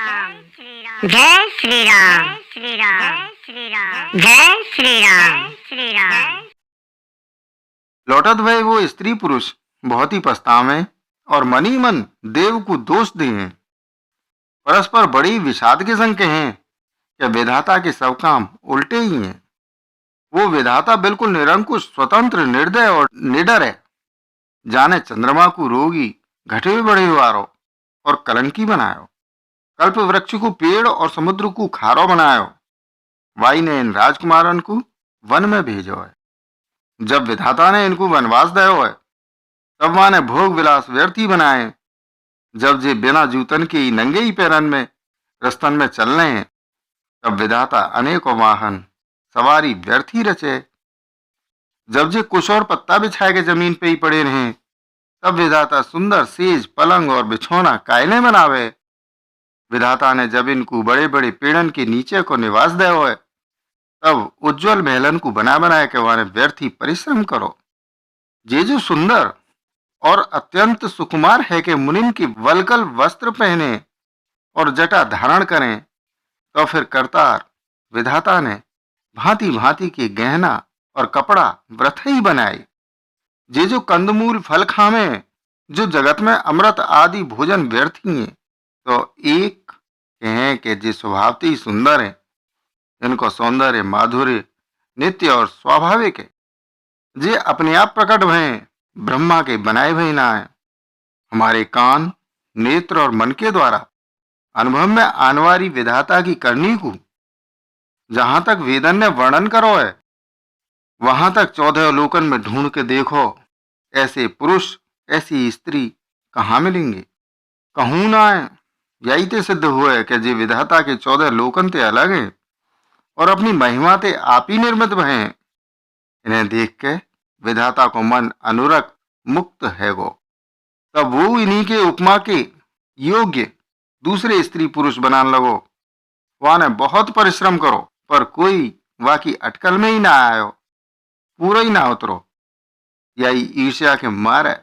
राम जय श्री राम श्री राम श्री राम जय श्री राम श्री राम। लौटत भय वो स्त्री पुरुष बहुत ही पछतावे और मनी मन देव को दोष दिए। परस्पर बड़ी विषाद के संग कहें कि विधाता के सब काम उल्टे ही हैं। वो विधाता बिल्कुल निरंकुश, स्वतंत्र, निर्दय और निडर है। जाने चंद्रमा को रोगी, घटे बड़े वारो और कलंकी बनायो, कल्प वृक्ष को पेड़ और समुद्र को खारो बनायो। वाई ने इन राजकुमारन को वन में भेजो है। जब विधाता ने इनको वनवास दयो है, तब वहां ने भोग विलास व्यर्थी बनाए। जब जे बिना जूतन के ही नंगे ही पैरन में रस्तन में चल रहे हैं, तब विधाता अनेकों वाहन सवारी व्यर्थी रचे। जब जे कुश और पत्ता बिछाए के जमीन पे ही पड़े रहे, तब विधाता सुंदर सेज, पलंग और बिछौना कायले बनावे। विधाता ने जब इनको बड़े बड़े पेड़न के नीचे को निवास दयो है, तब उज्जवल महलन को बना बनाए के वहां व्यर्थी परिश्रम करो। जे जो सुंदर और अत्यंत सुकुमार है कि मुनिन की वलकल वस्त्र पहने और जटा धारण करें, तो फिर करतार विधाता ने भांति भांति के गहना और कपड़ा व्रत ही बनाए। जे जो कंदमूल फल खावे, जो जगत में अमृत आदि भोजन व्यर्थी हैं, तो एक कहें कि जे स्वभावते ही सुंदर है, इनको सौंदर्य माधुर्य नित्य और स्वाभाविक है। जे अपने आप प्रकट भय ब्रह्मा के बनाए भय ना है। हमारे कान, नेत्र और मन के द्वारा अनुभव में आने वाली विधाता की करनी को जहां तक वेदन ने वर्णन करो है, वहां तक 14 लोकन में ढूंढ के देखो, ऐसे पुरुष ऐसी स्त्री कहाँ मिलेंगे। कहूं ना है, यही ते सिद्ध हुए कि जे विधाता के 14 लोकन ते अलग हैं और अपनी महिमा ते आप ही निर्मित भय। इन्हें देख के विधाता को मन अनुरक्त मुक्त है गो। तब वो इन्हीं के उपमा के योग्य दूसरे स्त्री पुरुष बनाने लगो। वहां ने बहुत परिश्रम करो, पर कोई वाकी अटकल में ही ना आयो, पूरा ही ना उतरो। यही ईर्ष्या के मारे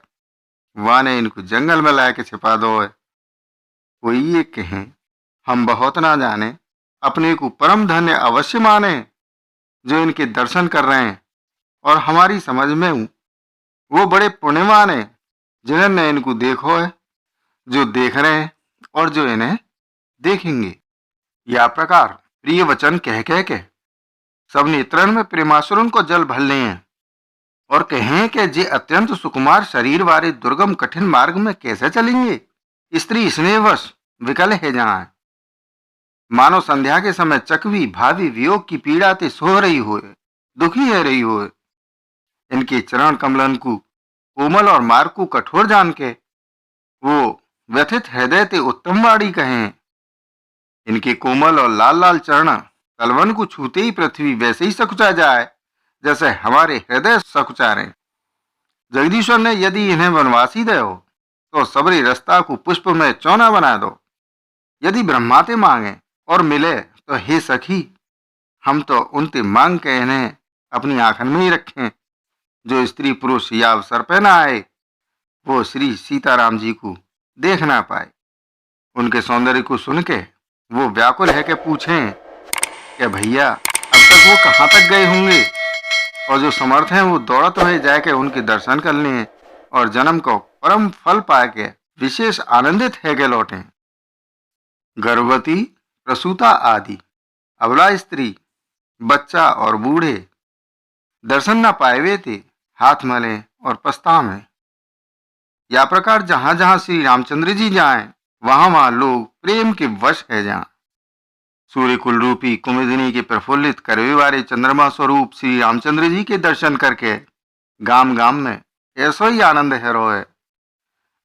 वहां ने इनको जंगल में लाके छिपा दो है। कोई ये कहें हम बहुत ना जाने, अपने को परम धन्य अवश्य माने जो इनके दर्शन कर रहे हैं, और हमारी समझ में हूं वो बड़े पुण्यवान है जिन्होंने इनको देखो है, जो देख रहे हैं और जो इन्हें देखेंगे। या प्रकार प्रिय वचन कह के सब नेत्रन में प्रेमासुरन को जल भर ले हैं और कहें कि जे अत्यंत सुकुमार शरीर वाले दुर्गम कठिन मार्ग में कैसे चलेंगे। स्त्री स्नेहवश विकल है जहां, मानो संध्या के समय चकवी भावी वियोग की पीड़ा ते सो रही हो, दुखी है रही हो। इनके चरण कमलन को कोमल और मार्ग को कठोर जान के वो व्यथित हृदय ते उत्तम वाणी कहें। इनके कोमल और लाल लाल चरण तलवन को छूते ही पृथ्वी वैसे ही सकुचा जाए जैसे हमारे हृदय सकुचा रहे। जगदीश्वर ने यदि इन्हें वनवासी दो, तो सबरी रास्ता को पुष्प में चौना बना दो। यदि ब्रह्माते मांगे और मिले, तो हे सखी, हम तो उनते मांग के इन्हें अपनी आंखन में ही रखें। जो स्त्री पुरुष या अवसर पे ना आए, वो श्री सीताराम जी को देख ना पाए। उनके सौंदर्य को सुन के वो व्याकुल है कि पूछें कि भैया अब तक वो कहाँ तक गए होंगे। और जो समर्थ हैं वो दौड़त हुए जाके उनके दर्शन कर लें और जन्म को परम फल पाए के विशेष आनंदित है के लौटें। गर्भवती, प्रसूता आदि, अबला स्त्री, बच्चा और बूढ़े दर्शन न पाए थे हाथ मले और पछतावे। या प्रकार जहां जहां श्री रामचंद्र जी जाएं, वहां वहां लोग प्रेम के वश है। जहां सूर्य कुल रूपी कुमुदिनी के प्रफुल्लित करवे वाले चंद्रमा स्वरूप श्री रामचंद्र जी के दर्शन करके गाम गाम में ऐसा ही आनंद है रोए।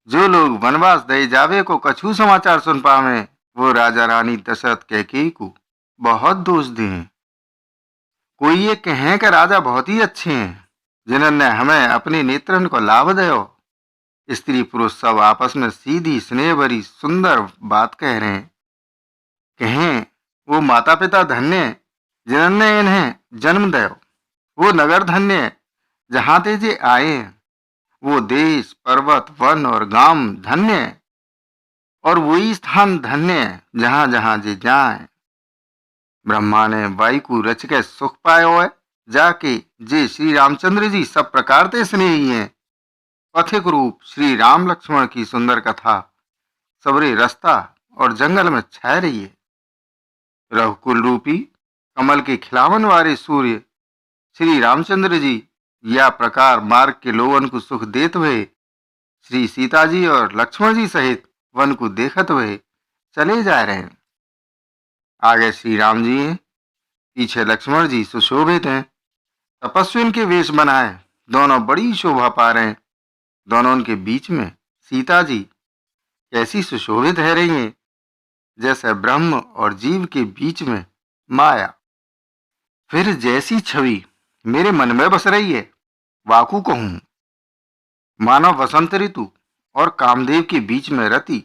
जो लोग वनवास दे जावे को कछु समाचार सुन पावे, वो राजा रानी दशरथ कैकेयी को बहुत दोष दें। कोई ये कहें कि राजा बहुत ही अच्छे हैं जिन्होंने हमें अपने नेत्रन को लाभ दयो। स्त्री पुरुष सब आपस में सीधी स्नेह भरी सुंदर बात कह रहे हैं। कहें वो माता पिता धन्य जिन्होंने इन्हें जन्म दयो। वो नगर धन्य जहां तेजे आए। वो देश पर्वत वन और गांव धन्य। और वही स्थान धन्य है जहां जहां जे जाए। ब्रह्मा ने वायु को रच के सुख पायो है, जाके जे श्री रामचंद्र जी सब प्रकार ते स्नेही हैं। पथिक रूप श्री राम लक्ष्मण की सुंदर कथा सबरे रास्ता और जंगल में छाय रही है। रघुकुल रूपी कमल के खिलावन वाले सूर्य श्री रामचंद्र जी या प्रकार मार्ग के लोगन को सुख देत हुए श्री सीता जी और लक्ष्मण जी सहित वन को देखत हुए चले जा रहे हैं। आगे श्री राम जी हैं, पीछे लक्ष्मण जी सुशोभित हैं, तपस्विन के वेश बनाए दोनों बड़ी शोभा पा रहे हैं। दोनों के बीच में सीता जी कैसी सुशोभित है रही हैं, जैसे ब्रह्म और जीव के बीच में माया। फिर जैसी छवि मेरे मन में बस रही है, वाकू कहूं मानव वसंत ऋतु और कामदेव के बीच में रति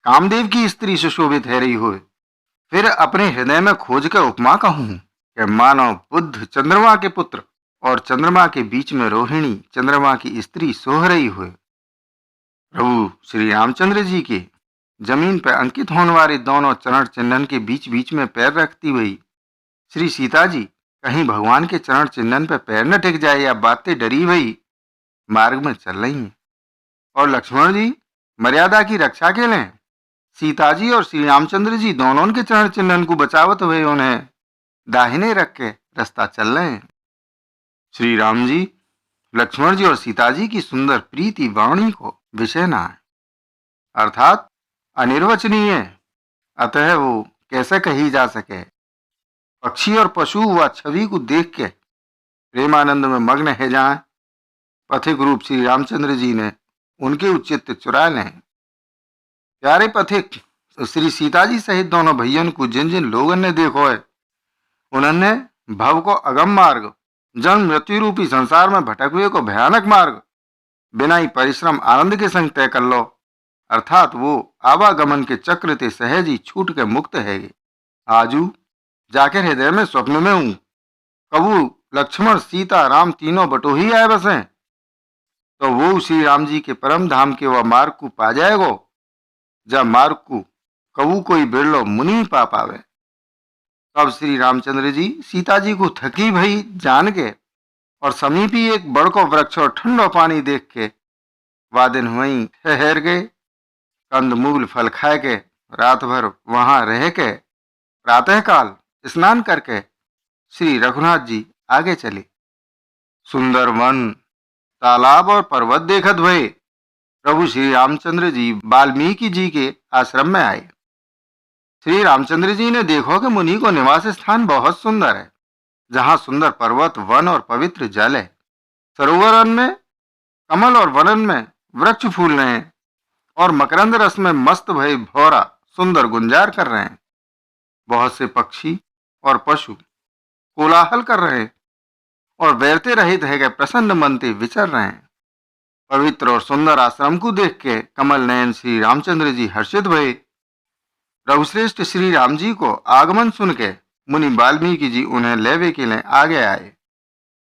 कामदेव की स्त्री सुशोभित है रही हो। फिर अपने हृदय में खोज कर उपमा कहूं कि मानव बुद्ध चंद्रमा के पुत्र और चंद्रमा के बीच में रोहिणी चंद्रमा की स्त्री सोह रही हुए। प्रभु श्री रामचंद्र जी के जमीन पर अंकित होने वाले दोनों चरण चिन्हन के बीच बीच में पैर रखती हुई श्री सीता जी कहीं भगवान के चरण चिन्हन पर पैर न टिक जाए या बातें डरी हुई मार्ग में चल रही हैं। और लक्ष्मण जी मर्यादा की रक्षा के लिए सीता जी और श्री रामचंद्र जी दोनों के चरण चिन्हन को बचावत हुए उन्हें दाहिने रख के रास्ता चल रहे हैं। श्री राम जी लक्ष्मण जी और सीता जी की सुंदर प्रीति वाणी को विषय ना है, अर्थात अनिर्वचनीय, अतः वो कैसे कही जा सके। पक्षी और पशु व छवि को देख के प्रेमानंद में मग्न है जाए। पथिक रूप श्री रामचंद्र जी ने उनके उचित चुरा लें। प्यारे पथिक श्री सीता जी सहित दोनों भैयन को जिन जिन लोगों ने देखो है, उन्होंने भव को अगम मार्ग जन्म मृत्यु रूपी संसार में भटक हुए को भयानक मार्ग बिना ही परिश्रम आनंद के संग तय कर लो, अर्थात वो आवागमन के चक्र ते सहज ही छूट के मुक्त है। आजू जाकर हृदय में स्वप्न में हूं, कबू लक्ष्मण सीता राम तीनों बटोही आए बसे, तो वो श्री राम जी के परम धाम के वह मार्ग को पा जाएगो, जब मार्ग को कबू कोई बिरलो मुनि पा पावे। तब श्री रामचंद्र जी सीता जी को थकी भई जान के और समीपी एक बड़को वृक्ष और ठंडो पानी देख के वादिन वहीं ठहर गए। कंद मूल फल खाए के रात भर वहां रह के प्रातःकाल स्नान करके श्री रघुनाथ जी आगे चले। सुंदर वन तालाब और पर्वत देखत भये प्रभु श्री रामचंद्र जी वाल्मीकि जी के आश्रम में आए। श्री रामचंद्र जी ने देखो कि मुनि को निवास स्थान बहुत सुंदर है, जहां सुंदर पर्वत वन और पवित्र जल है। सरोवर में कमल और वनन में वृक्ष फूल रहे हैं और मकरंद रस में मस्त भय भौरा सुंदर गुंजार कर रहे हैं। बहुत से पक्षी और पशु कोलाहल कर रहे हैं और वैरते रहित है प्रसन्न मनते विचर रहे हैं। पवित्र और सुंदर आश्रम को देख के कमल नयन श्री रामचंद्र जी हर्षित भये। रघुश्रेष्ठ श्री राम जी को आगमन सुन के मुनि वाल्मीकि जी उन्हें लेवे के लिए आगे आए।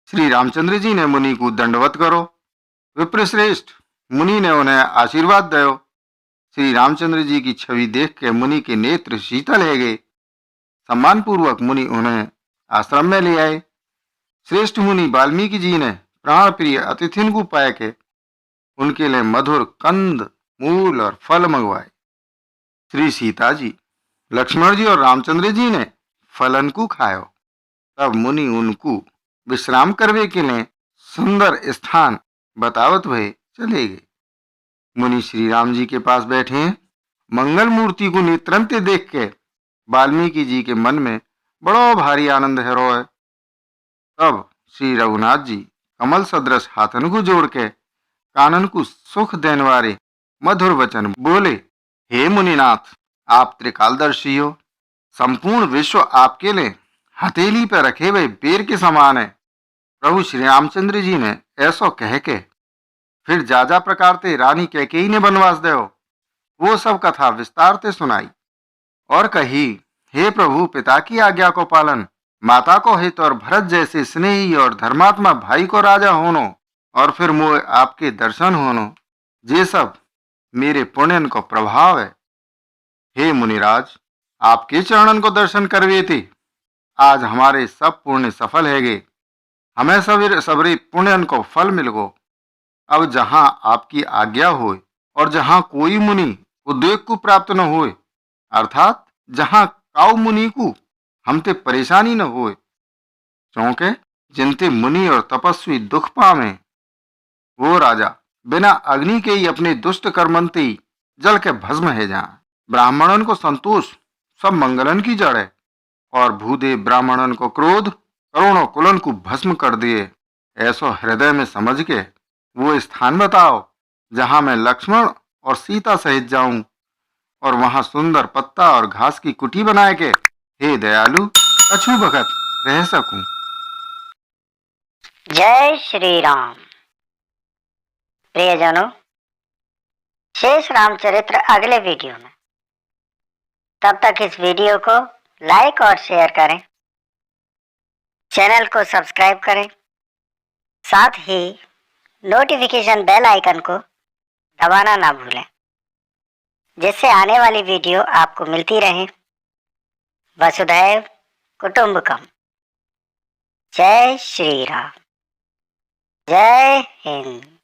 श्री रामचंद्र जी ने मुनि को दंडवत करो। विप्रश्रेष्ठ मुनि ने उन्हें आशीर्वाद दयो। श्री रामचंद्र जी की छवि देख के मुनि के नेत्र शीतल है गए। सम्मान पूर्वक मुनि उन्हें आश्रम में ले आए। श्रेष्ठ मुनि वाल्मीकि जी ने प्राण प्रिय अतिथिन को पाए के उनके लिए मधुर कंद मूल और फल मंगवाए। श्री सीता जी लक्ष्मण जी और रामचंद्र जी ने फलन को खायो। तब मुनि उनको विश्राम करवे के लिए सुंदर स्थान बतावत हुए चले गए। मुनि श्री राम जी के पास बैठे हैं। मंगल मूर्ति को नेत्रंते देख के वाल्मीकि जी के मन में बड़ो भारी आनंद है रो है। तब श्री रघुनाथ जी कमल सदृश हाथन को जोड़ के कानन को सुख देने वाले मधुर वचन बोले। हे मुनिनाथ, आप त्रिकालदर्शी हो। संपूर्ण विश्व आपके लिए हथेली पर रखे हुए बेर के समान है। प्रभु श्री रामचंद्र जी ने ऐसो कह के फिर जाजा प्रकार ते रानी कैकेयी ने बनवास दो। वो सब कथा विस्तार ते सुनाई और कही, हे प्रभु, पिता की आज्ञा को पालन, माता को हित और भरत जैसे स्नेही और धर्मात्मा भाई को राजा होनो और फिर मोह आपके दर्शन होनो, ये सब मेरे पुण्यन को प्रभाव है। हे मुनिराज, आपके चरणन को दर्शन करवे थे। आज हमारे सब पुण्य सफल है गे। हमें सबरे सबरे पुण्यन को फल मिल गो। अब जहां आपकी आज्ञा होए और जहां कोई मुनि उद्वेग को प्राप्त न होए, अर्थात जहां काउ मुनि को हमते परेशानी न होए, क्योंकि जिनते मुनि और तपस्वी दुख पावे, वो राजा बिना अग्नि के ही अपने दुष्ट कर्मंते ही जल के भस्म है जाए। ब्राह्मणन को संतोष सब मंगलन की जड़ है, और भूदेव ब्राह्मणन को क्रोध करोड़ों कुलन को भस्म कर दिए। ऐसो हृदय में समझ के वो स्थान बताओ जहां मैं लक्ष्मण और सीता सहित जाऊं, और वहां सुंदर पत्ता और घास की कुटी बनाए के हे दयालु कछु भगत रह सकूं। जय श्री राम। प्रियजनों, शेष रामचरित्र अगले वीडियो में। तब तक इस वीडियो को लाइक और शेयर करें, चैनल को सब्सक्राइब करें, साथ ही नोटिफिकेशन बेल आइकन को दबाना ना भूलें, जिससे आने वाली वीडियो आपको मिलती रहे। वसुधैव कुटुंबकम। जय श्री राम। जय हिंद।